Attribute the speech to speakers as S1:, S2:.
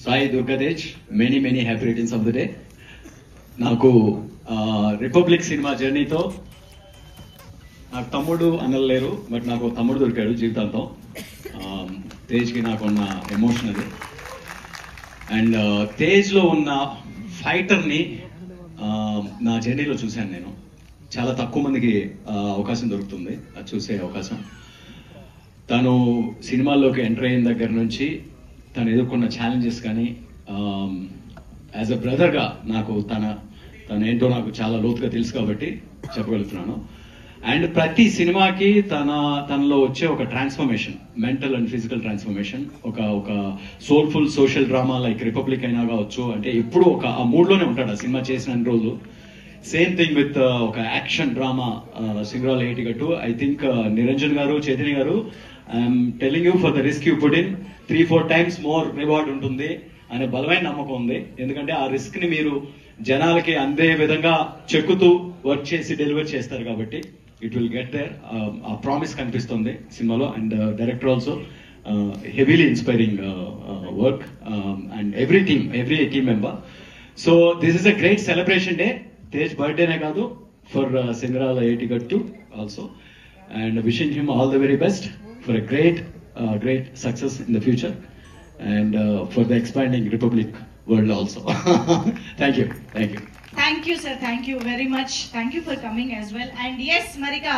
S1: Sai Durgatej, many happy returns of the day. నాకు republic cinema జర్నీతో నాకు తమ్ముడు అనలేరు, బట్ నాకు తమ్ముడు దొరికాడు జీవితాంతం. తేజ్కి నాకు ఉన్న ఎమోషన్ అది. అండ్ తేజ్లో ఉన్న ఫైటర్ని నా జర్నీలో చూశాను నేను. చాలా తక్కువ మందికి అవకాశం దొరుకుతుంది అది చూసే అవకాశం. తను సినిమాల్లోకి ఎంటర్ అయిన దగ్గర నుంచి తను ఎదుర్కొన్న ఛాలెంజెస్ కానీ, యాజ్ అ బ్రదర్గా నాకు తనేంటో నాకు చాలా లోతుగా తెలుసు కాబట్టి చెప్పగలుగుతున్నాను. అండ్ ప్రతి సినిమాకి తనలో వచ్చే ఒక transformation, mental and physical transformation, ఒక soulful social drama like Republic అయినా కావచ్చు, అంటే ఎప్పుడు ఆ మూడ్లోనే ఉంటాడు ఆ సినిమా చేసిన రోజులు. సేమ్ థింగ్ విత్ ఒక action drama Singarala Etigattu. I think Niranjan గారు, చైతన్య గారు, I'm telling you for the risk you put in 3-4 times more reward ఉంటుంది అనే బలమైన నమ్మకం ఉంది. ఎందుకంటే ఆ రిస్క్ ని మీరు జనాలకి అందే విధంగా చెక్కుతూ వర్క్ చేసి డెలివర్ చేస్తారు కాబట్టి ఇట్ విల్ గెట్ దేర్. ఆ ప్రామిస్ కనిపిస్తుంది సినిమాలో. And director also heavily inspiring work and every team member. So this is a great celebration day. Tej బర్త్డేనే కాదు, for Singarala Etigattu also. And wishing him all the very best for a great success in the future and for the expanding Republic world also. Thank you.
S2: Thank you, sir. Thank you very much. Thank you for coming as well. And yes, Marika,